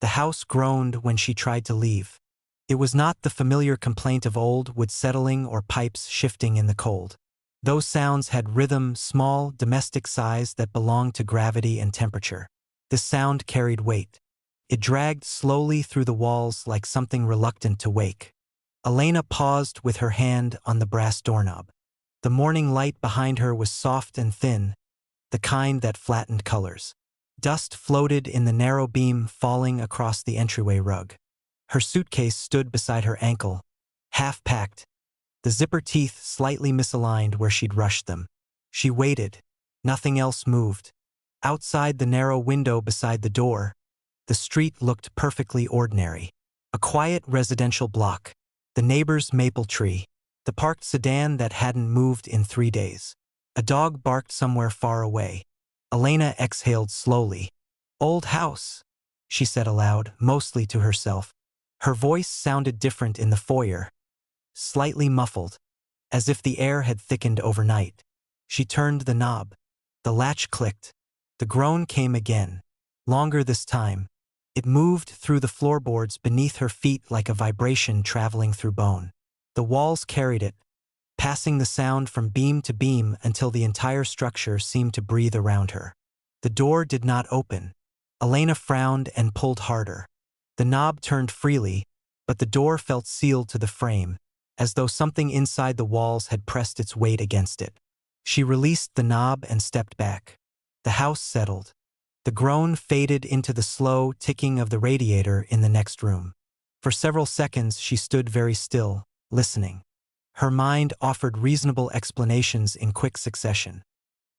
The house groaned when she tried to leave. It was not the familiar complaint of old wood settling or pipes shifting in the cold. Those sounds had rhythm, small, domestic sighs that belonged to gravity and temperature. This sound carried weight. It dragged slowly through the walls like something reluctant to wake. Elena paused with her hand on the brass doorknob. The morning light behind her was soft and thin, the kind that flattened colors. Dust floated in the narrow beam falling across the entryway rug. Her suitcase stood beside her ankle, half-packed, the zipper teeth slightly misaligned where she'd rushed them. She waited. Nothing else moved. Outside the narrow window beside the door, the street looked perfectly ordinary. A quiet residential block, the neighbor's maple tree, the parked sedan that hadn't moved in 3 days. A dog barked somewhere far away. Elena exhaled slowly. "Old house," she said aloud, mostly to herself. Her voice sounded different in the foyer, slightly muffled, as if the air had thickened overnight. She turned the knob. The latch clicked. The groan came again, longer this time. It moved through the floorboards beneath her feet like a vibration traveling through bone. The walls carried it, passing the sound from beam to beam until the entire structure seemed to breathe around her. The door did not open. Elena frowned and pulled harder. The knob turned freely, but the door felt sealed to the frame, as though something inside the walls had pressed its weight against it. She released the knob and stepped back. The house settled. The groan faded into the slow ticking of the radiator in the next room. For several seconds she stood very still, listening. Her mind offered reasonable explanations in quick succession.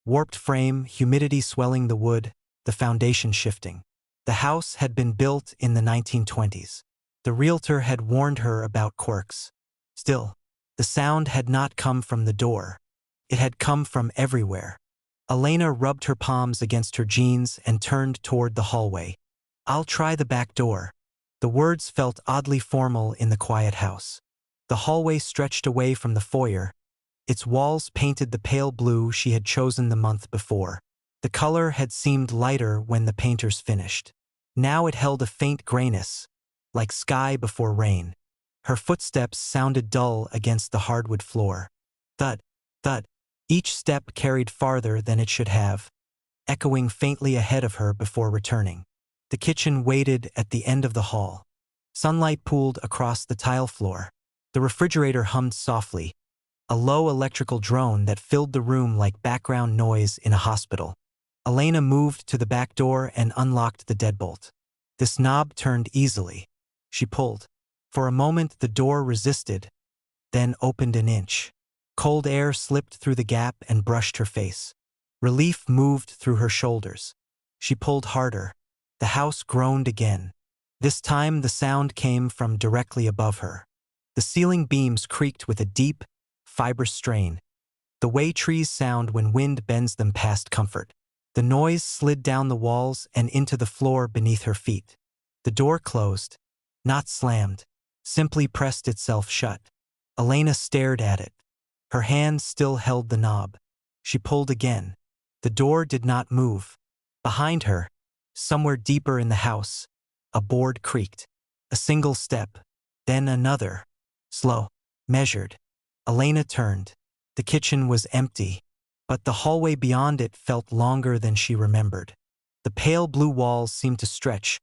Warped frame, humidity swelling the wood, the foundation shifting. The house had been built in the 1920s. The realtor had warned her about quirks. Still, the sound had not come from the door. It had come from everywhere. Elena rubbed her palms against her jeans and turned toward the hallway. "I'll try the back door." The words felt oddly formal in the quiet house. The hallway stretched away from the foyer, its walls painted the pale blue she had chosen the month before. The color had seemed lighter when the painters finished. Now it held a faint grayness, like sky before rain. Her footsteps sounded dull against the hardwood floor. Thud, thud. Each step carried farther than it should have, echoing faintly ahead of her before returning. The kitchen waited at the end of the hall. Sunlight pooled across the tile floor. The refrigerator hummed softly, a low electrical drone that filled the room like background noise in a hospital. Elena moved to the back door and unlocked the deadbolt. This knob turned easily. She pulled. For a moment the door resisted, then opened an inch. Cold air slipped through the gap and brushed her face. Relief moved through her shoulders. She pulled harder. The house groaned again. This time the sound came from directly above her. The ceiling beams creaked with a deep, fibrous strain, the way trees sound when wind bends them past comfort. The noise slid down the walls and into the floor beneath her feet. The door closed, not slammed, simply pressed itself shut. Elena stared at it. Her hand still held the knob. She pulled again. The door did not move. Behind her, somewhere deeper in the house, a board creaked. A single step, then another. Slow, measured. Elena turned. The kitchen was empty, but the hallway beyond it felt longer than she remembered. The pale blue walls seemed to stretch,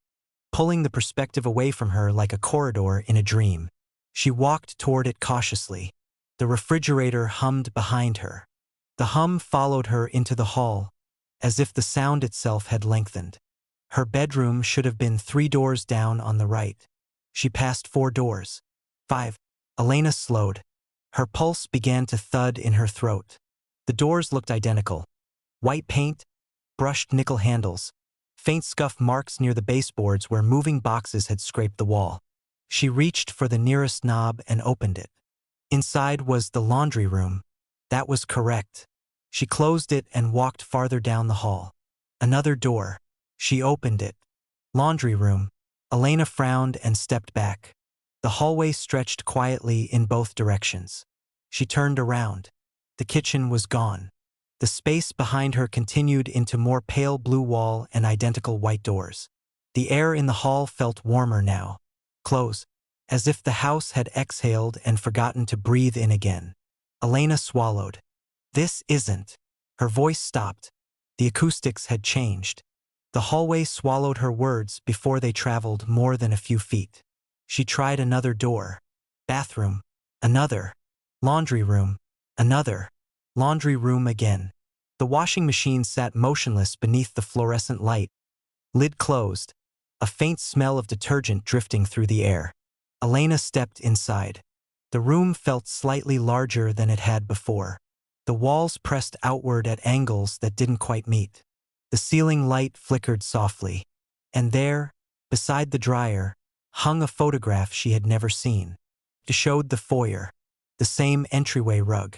pulling the perspective away from her like a corridor in a dream. She walked toward it cautiously. The refrigerator hummed behind her. The hum followed her into the hall, as if the sound itself had lengthened. Her bedroom should have been 3 doors down on the right. She passed 4 doors. 5. Elena slowed. Her pulse began to thud in her throat. The doors looked identical. White paint, brushed nickel handles, faint scuff marks near the baseboards where moving boxes had scraped the wall. She reached for the nearest knob and opened it. Inside was the laundry room. That was correct. She closed it and walked farther down the hall. Another door. She opened it. Laundry room. Elena frowned and stepped back. The hallway stretched quietly in both directions. She turned around. The kitchen was gone. The space behind her continued into more pale blue wall and identical white doors. The air in the hall felt warmer now. Close, as if the house had exhaled and forgotten to breathe in again. Elena swallowed. This isn't. Her voice stopped. The acoustics had changed. The hallway swallowed her words before they traveled more than a few feet. She tried another door. Bathroom. Another. Laundry room. Another. Laundry room again. The washing machine sat motionless beneath the fluorescent light. Lid closed. A faint smell of detergent drifting through the air. Elena stepped inside. The room felt slightly larger than it had before. The walls pressed outward at angles that didn't quite meet. The ceiling light flickered softly. And there, beside the dryer, hung a photograph she had never seen. It showed the foyer, the same entryway rug,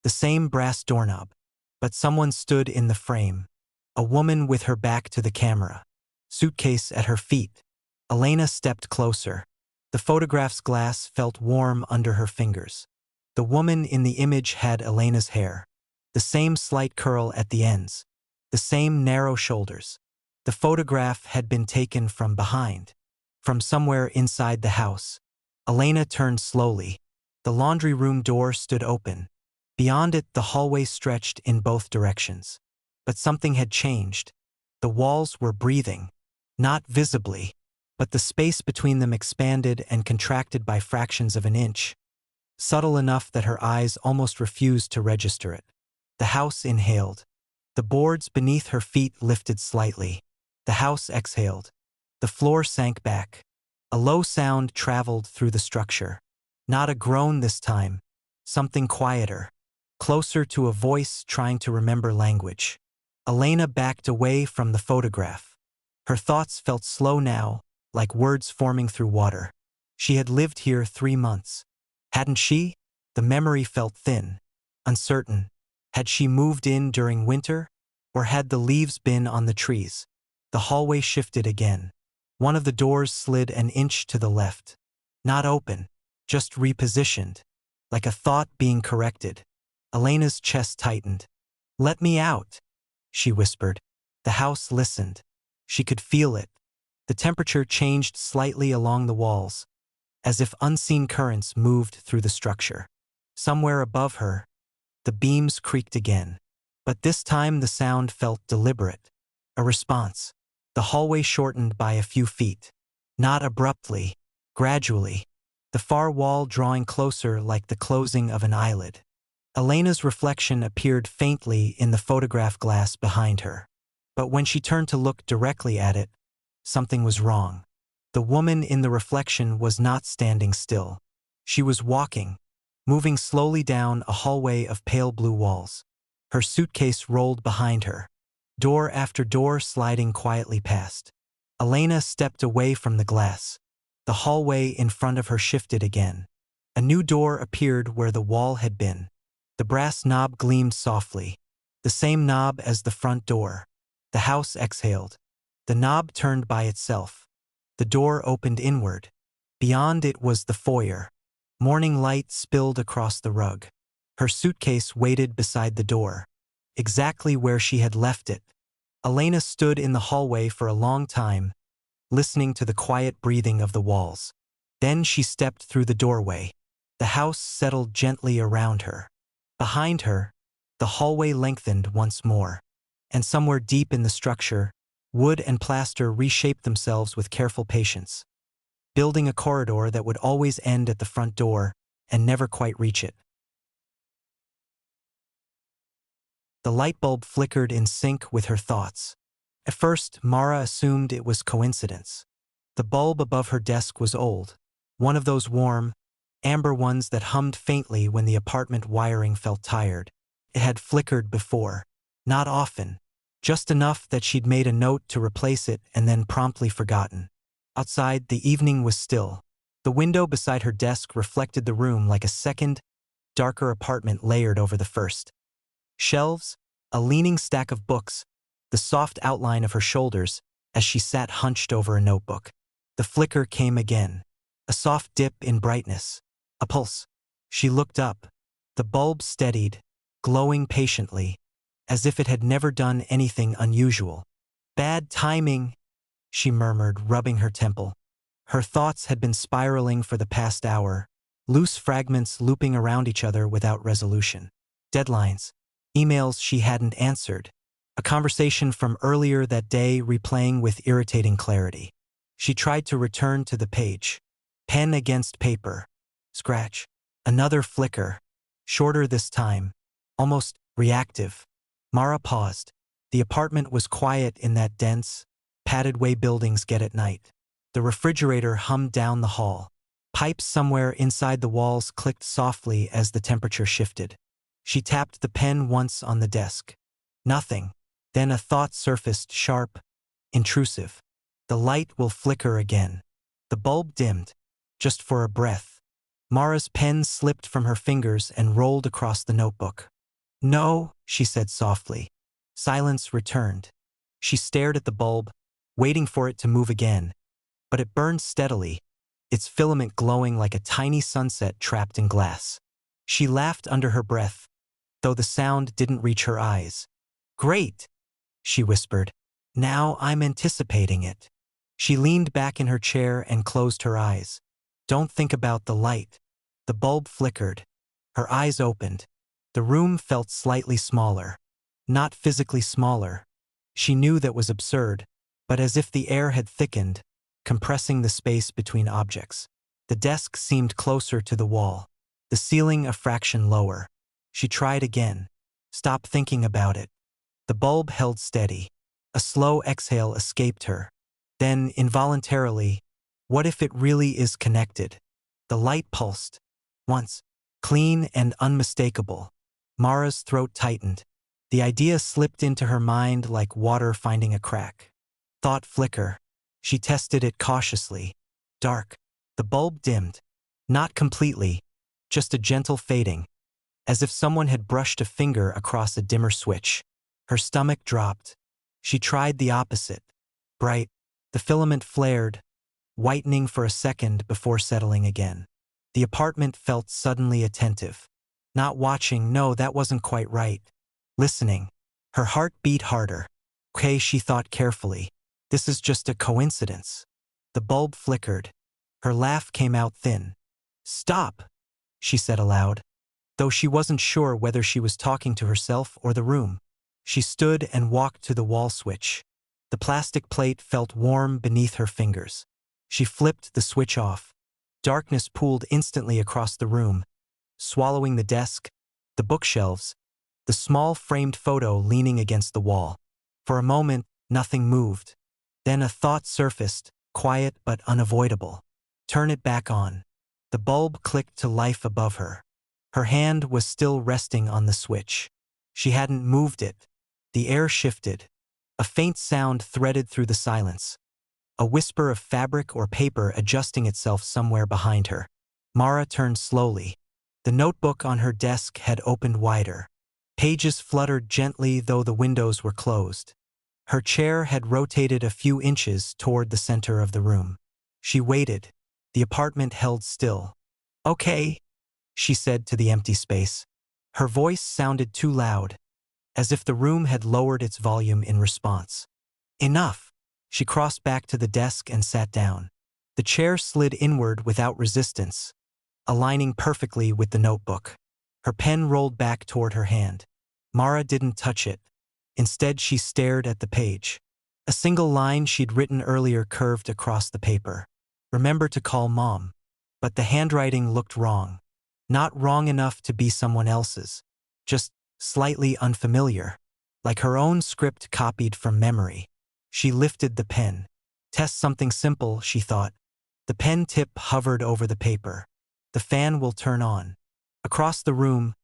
the same brass doorknob. But someone stood in the frame. A woman with her back to the camera. Suitcase at her feet. Elena stepped closer. The photograph's glass felt warm under her fingers. The woman in the image had Elena's hair. The same slight curl at the ends. The same narrow shoulders. The photograph had been taken from behind. From somewhere inside the house. Elena turned slowly. The laundry room door stood open. Beyond it, the hallway stretched in both directions. But something had changed. The walls were breathing. Not visibly, but the space between them expanded and contracted by fractions of an inch. Subtle enough that her eyes almost refused to register it. The house inhaled. The boards beneath her feet lifted slightly. The house exhaled. The floor sank back. A low sound traveled through the structure. Not a groan this time. Something quieter. Closer to a voice trying to remember language. Elena backed away from the photograph. Her thoughts felt slow now, like words forming through water. She had lived here 3 months. Hadn't she? The memory felt thin, uncertain. Had she moved in during winter? Or had the leaves been on the trees? The hallway shifted again. One of the doors slid an inch to the left. Not open, just repositioned. Like a thought being corrected. Elena's chest tightened. "Let me out," she whispered. The house listened. She could feel it. The temperature changed slightly along the walls, as if unseen currents moved through the structure. Somewhere above her, the beams creaked again. But this time the sound felt deliberate. A response. The hallway shortened by a few feet. Not abruptly, gradually. The far wall drawing closer like the closing of an eyelid. Elena's reflection appeared faintly in the photograph glass behind her. But when she turned to look directly at it, something was wrong. The woman in the reflection was not standing still. She was walking, moving slowly down a hallway of pale blue walls. Her suitcase rolled behind her. Door after door sliding quietly past. Elena stepped away from the glass. The hallway in front of her shifted again. A new door appeared where the wall had been. The brass knob gleamed softly. The same knob as the front door. The house exhaled. The knob turned by itself. The door opened inward. Beyond it was the foyer. Morning light spilled across the rug. Her suitcase waited beside the door. Exactly where she had left it. Elena stood in the hallway for a long time, listening to the quiet breathing of the walls. Then she stepped through the doorway. The house settled gently around her. Behind her, the hallway lengthened once more. And somewhere deep in the structure, wood and plaster reshaped themselves with careful patience, building a corridor that would always end at the front door and never quite reach it. The light bulb flickered in sync with her thoughts. At first, Mara assumed it was coincidence. The bulb above her desk was old, one of those warm, amber ones that hummed faintly when the apartment wiring felt tired. It had flickered before, not often, just enough that she'd made a note to replace it and then promptly forgotten. Outside, the evening was still. The window beside her desk reflected the room like a second, darker apartment layered over the first. Shelves, a leaning stack of books, the soft outline of her shoulders as she sat hunched over a notebook. The flicker came again. A soft dip in brightness. A pulse. She looked up. The bulb steadied, glowing patiently, as if it had never done anything unusual. Bad timing, she murmured, rubbing her temple. Her thoughts had been spiraling for the past hour, loose fragments looping around each other without resolution. Deadlines, emails she hadn't answered, a conversation from earlier that day replaying with irritating clarity. She tried to return to the page. Pen against paper. Scratch. Another flicker. Shorter this time. Almost reactive. Mara paused. The apartment was quiet in that dense, padded way buildings get at night. The refrigerator hummed down the hall. Pipes somewhere inside the walls clicked softly as the temperature shifted. She tapped the pen once on the desk. Nothing. Then a thought surfaced, sharp, intrusive. The light will flicker again. The bulb dimmed, just for a breath. Mara's pen slipped from her fingers and rolled across the notebook. "No," she said softly. Silence returned. She stared at the bulb, waiting for it to move again. But it burned steadily, its filament glowing like a tiny sunset trapped in glass. She laughed under her breath, though the sound didn't reach her eyes. "Great," she whispered. "Now I'm anticipating it." She leaned back in her chair and closed her eyes. "Don't think about the light." The bulb flickered. Her eyes opened. The room felt slightly smaller. Not physically smaller. She knew that was absurd, but as if the air had thickened, compressing the space between objects. The desk seemed closer to the wall, the ceiling a fraction lower. She tried again. Stop thinking about it. The bulb held steady. A slow exhale escaped her. Then, involuntarily, what if it really is connected? The light pulsed. Once. Clean and unmistakable. Mara's throat tightened. The idea slipped into her mind like water finding a crack. Thought flicker. She tested it cautiously. Dark. The bulb dimmed. Not completely, just a gentle fading, as if someone had brushed a finger across a dimmer switch. Her stomach dropped. She tried the opposite. Bright. The filament flared, whitening for a second before settling again. The apartment felt suddenly attentive. Not watching, no, that wasn't quite right. Listening. Her heart beat harder. Okay, she thought carefully. This is just a coincidence. The bulb flickered. Her laugh came out thin. "Stop," she said aloud, though she wasn't sure whether she was talking to herself or the room. She stood and walked to the wall switch. The plastic plate felt warm beneath her fingers. She flipped the switch off. Darkness pooled instantly across the room, swallowing the desk, the bookshelves, the small framed photo leaning against the wall. For a moment, nothing moved. Then a thought surfaced, quiet but unavoidable. Turn it back on. The bulb clicked to life above her. Her hand was still resting on the switch. She hadn't moved it. The air shifted. A faint sound threaded through the silence. A whisper of fabric or paper adjusting itself somewhere behind her. Mara turned slowly. The notebook on her desk had opened wider. Pages fluttered gently though the windows were closed. Her chair had rotated a few inches toward the center of the room. She waited. The apartment held still. "Okay," she said to the empty space. Her voice sounded too loud, as if the room had lowered its volume in response. "Enough." She crossed back to the desk and sat down. The chair slid inward without resistance, aligning perfectly with the notebook. Her pen rolled back toward her hand. Mara didn't touch it. Instead, she stared at the page. A single line she'd written earlier curved across the paper. "Remember to call Mom." But the handwriting looked wrong. Not wrong enough to be someone else's. Just slightly unfamiliar. Like her own script copied from memory. She lifted the pen. Test something simple, she thought. The pen tip hovered over the paper. The fan will turn on. Across the room,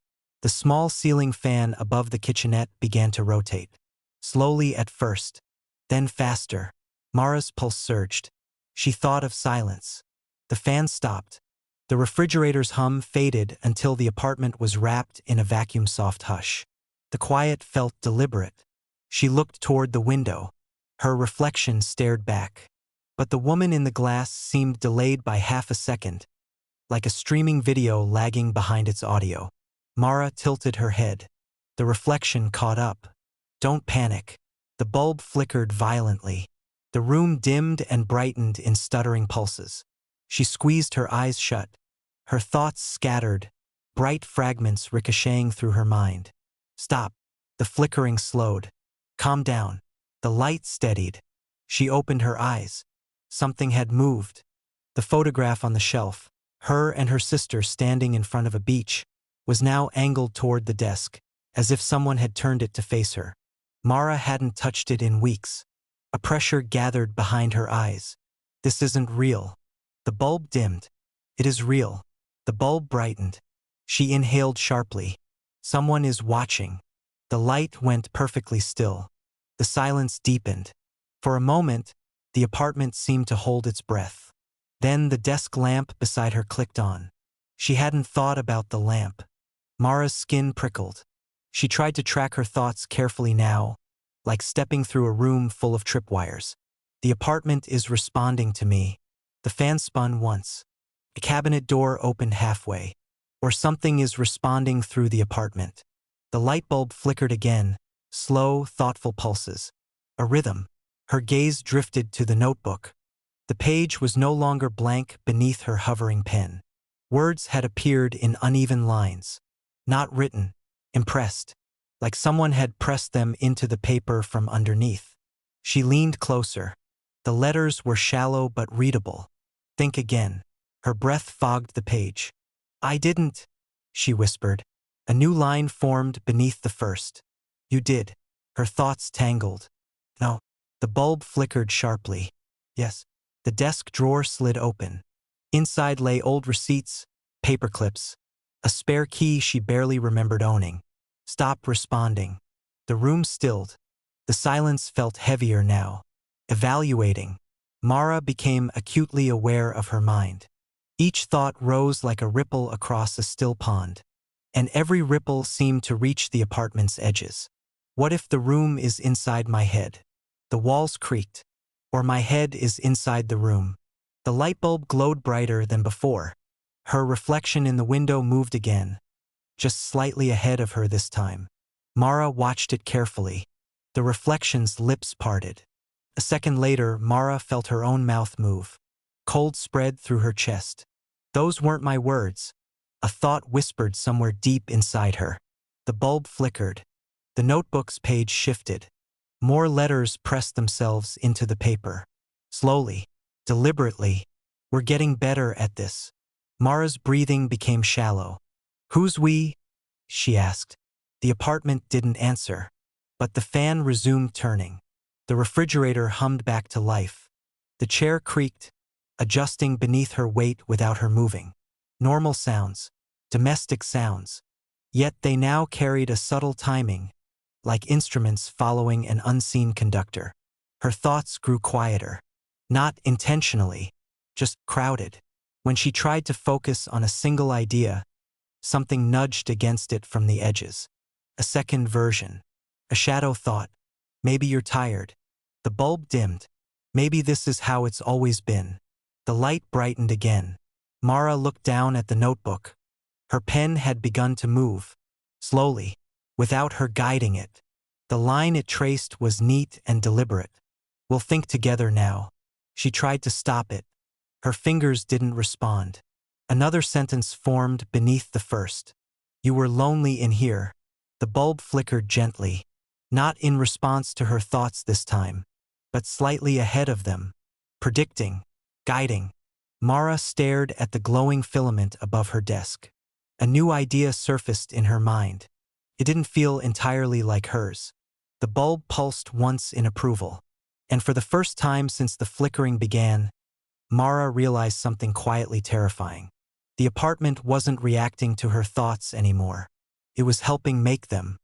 the small ceiling fan above the kitchenette began to rotate. Slowly at first, then faster. Mara's pulse surged. She thought of silence. The fan stopped. The refrigerator's hum faded until the apartment was wrapped in a vacuum-soft hush. The quiet felt deliberate. She looked toward the window. Her reflection stared back. But the woman in the glass seemed delayed by half a second, like a streaming video lagging behind its audio. Mara tilted her head. The reflection caught up. "Don't panic." The bulb flickered violently. The room dimmed and brightened in stuttering pulses. She squeezed her eyes shut. Her thoughts scattered, bright fragments ricocheting through her mind. Stop. The flickering slowed. Calm down. The light steadied. She opened her eyes. Something had moved. The photograph on the shelf, her and her sister standing in front of a beach, was now angled toward the desk, as if someone had turned it to face her. Mara hadn't touched it in weeks. A pressure gathered behind her eyes. This isn't real. The bulb dimmed. It is real. The bulb brightened. She inhaled sharply. Someone is watching. The light went perfectly still. The silence deepened. For a moment, the apartment seemed to hold its breath. Then the desk lamp beside her clicked on. She hadn't thought about the lamp. Mara's skin prickled. She tried to track her thoughts carefully now, like stepping through a room full of tripwires. The apartment is responding to me. The fan spun once. A cabinet door opened halfway. Or something is responding through the apartment. The light bulb flickered again, slow, thoughtful pulses. A rhythm. Her gaze drifted to the notebook. The page was no longer blank beneath her hovering pen. Words had appeared in uneven lines. Not written. Impressed. Like someone had pressed them into the paper from underneath. She leaned closer. The letters were shallow but readable. Think again. Her breath fogged the page. I didn't, she whispered. A new line formed beneath the first. You did. Her thoughts tangled. No. The bulb flickered sharply. Yes. The desk drawer slid open. Inside lay old receipts, paper clips, a spare key she barely remembered owning. Stop responding. The room stilled. The silence felt heavier now. Evaluating. Mara became acutely aware of her mind. Each thought rose like a ripple across a still pond. And every ripple seemed to reach the apartment's edges. What if the room is inside my head? The walls creaked. Or my head is inside the room. The light bulb glowed brighter than before. Her reflection in the window moved again, just slightly ahead of her this time. Mara watched it carefully. The reflection's lips parted. A second later, Mara felt her own mouth move. Cold spread through her chest. Those weren't my words. A thought whispered somewhere deep inside her. The bulb flickered. The notebook's page shifted. More letters pressed themselves into the paper. Slowly, deliberately. We're getting better at this. Mara's breathing became shallow. Who's we? She asked. The apartment didn't answer. But the fan resumed turning. The refrigerator hummed back to life. The chair creaked, adjusting beneath her weight without her moving. Normal sounds. Domestic sounds. Yet they now carried a subtle timing, like instruments following an unseen conductor. Her thoughts grew quieter. Not intentionally, just crowded. When she tried to focus on a single idea, something nudged against it from the edges. A second version. A shadow thought. Maybe you're tired. The bulb dimmed. Maybe this is how it's always been. The light brightened again. Mara looked down at the notebook. Her pen had begun to move. Slowly, without her guiding it. The line it traced was neat and deliberate. We'll think together now. She tried to stop it. Her fingers didn't respond. Another sentence formed beneath the first. You were lonely in here. The bulb flickered gently. Not in response to her thoughts this time, but slightly ahead of them. Predicting. Guiding. Mara stared at the glowing filament above her desk. A new idea surfaced in her mind. It didn't feel entirely like hers. The bulb pulsed once in approval. And for the first time since the flickering began, Mara realized something quietly terrifying. The apartment wasn't reacting to her thoughts anymore. It was helping make them.